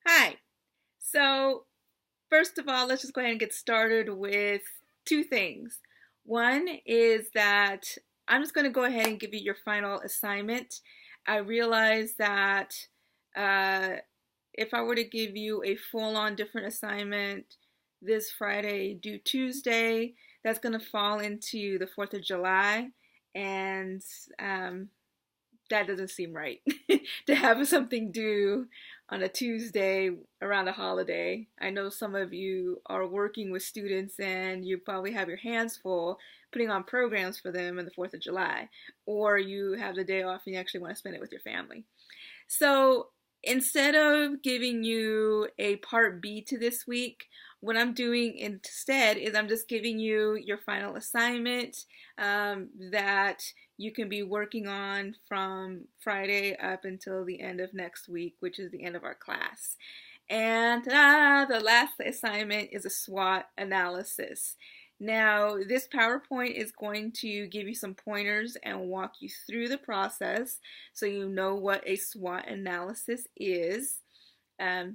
Hi. So, first of all, let's just go ahead and get started with two things. One is that I'm just going to go ahead and give you your final assignment. I realize that uh, if I were to give you a full on different assignment this Friday due Tuesday, that's going to fall into the 4th of July. And um, that doesn't seem right to have something due on a Tuesday around a holiday. I know some of you are working with students and you probably have your hands full putting on programs for them on the 4th of July, or you have the day off and you actually want to spend it with your family. So instead of giving you a part B to this week, what I'm doing instead is I'm just giving you your final assignment that you can be working on from Friday up until the end of next week, which is the end of our class. And the last assignment is a SWOT analysis. Now, this PowerPoint is going to give you some pointers and walk you through the process so you know what a SWOT analysis is.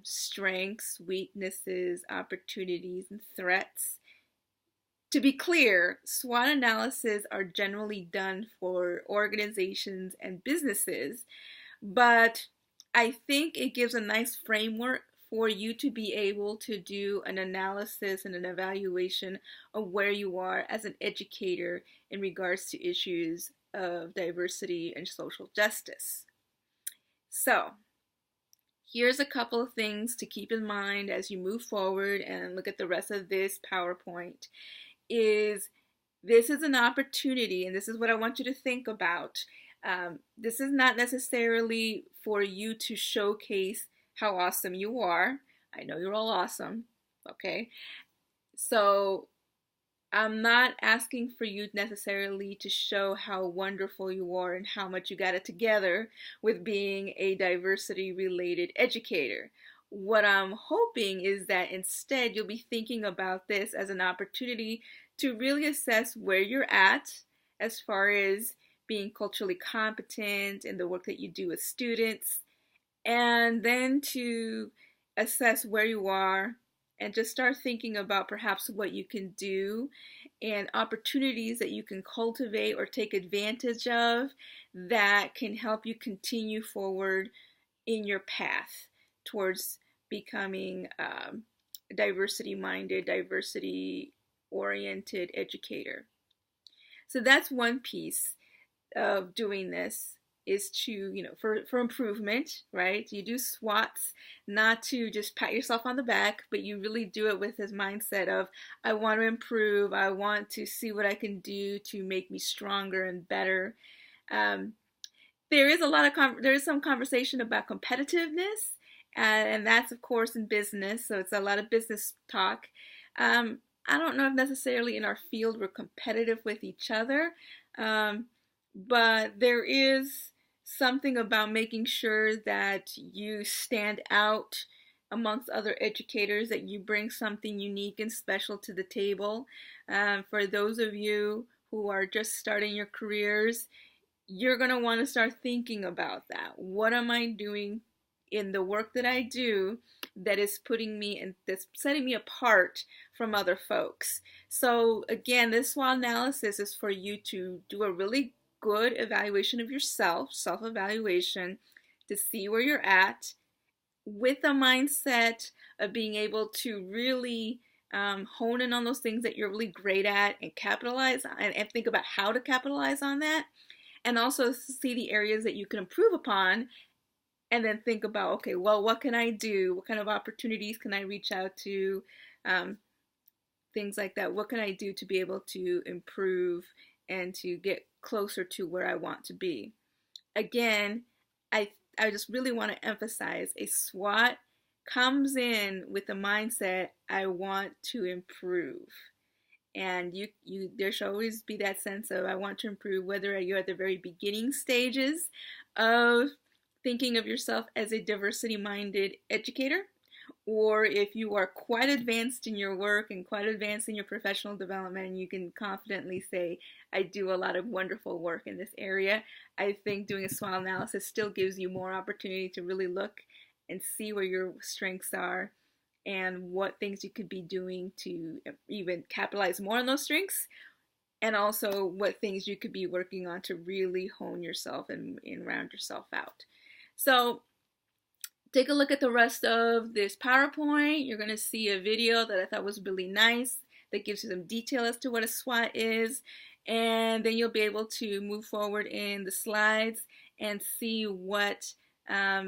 Strengths, weaknesses, opportunities, and threats. To be clear, SWOT analyses are generally done for organizations and businesses, but I think it gives a nice framework for you to be able to do an analysis and an evaluation of where you are as an educator in regards to issues of diversity and social justice. So, here's a couple of things to keep in mind as you move forward and look at the rest of this PowerPoint is this is an opportunity, and this is what I want you to think about. This is not necessarily for you to showcase how awesome you are. I know you're all awesome, okay? So I'm not asking for you necessarily to show how wonderful you are and how much you got it together with being a diversity related educator. What I'm hoping is that instead you'll be thinking about this as an opportunity to really assess where you're at as far as being culturally competent in the work that you do with students, and then to assess where you are and just start thinking about perhaps what you can do and opportunities that you can cultivate or take advantage of that can help you continue forward in your path towards becoming a diversity minded, diversity oriented educator. So that's one piece of doing this is to, for improvement, right? You do SWOTs not to just pat yourself on the back, but you really do it with this mindset of, I want to improve. I want to see what I can do to make me stronger and better. Um, there is there is some conversation about competitiveness, and that's of course in business. So it's a lot of business talk. I don't know if necessarily in our field we're competitive with each other, but there is something about making sure that you stand out amongst other educators, that you bring something unique and special to the table. For those of you who are just starting your careers, you're going to want to start thinking about that. What am I doing in the work that I do that is putting me and that's setting me apart from other folks? So again, this SWOT analysis is for you to do a really good evaluation of yourself, self-evaluation, to see where you're at with the mindset of being able to really hone in on those things that you're really great at and capitalize on, and think about how to capitalize on that, and also see the areas that you can improve upon, and then think about, okay, well, what can I do? What kind of opportunities can I reach out to? Um, Things like that. What can I do to be able to improve and to get closer to where I want to be? Again, I just really want to emphasize a SWOT comes in with the mindset, I want to improve. And there should always be that sense of, I want to improve, whether you're at the very beginning stages of thinking of yourself as a diversity minded educator, or if you are quite advanced in your work and quite advanced in your professional development, and you can confidently say, I do a lot of wonderful work in this area. I think doing a SWOT analysis still gives you more opportunity to really look and see where your strengths are and what things you could be doing to even capitalize more on those strengths, and also what things you could be working on to really hone yourself and round yourself out. So take a look at the rest of this PowerPoint. You're going to see a video that I thought was really nice that gives you some detail as to what a SWOT is, and then you'll be able to move forward in the slides and see what a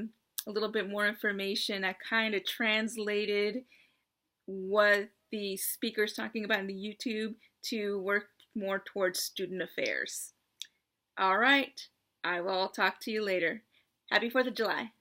little bit more information. I kind of translated what the speaker's talking about in the YouTube to work more towards student affairs. All right, I will talk to you later. Happy 4th of July.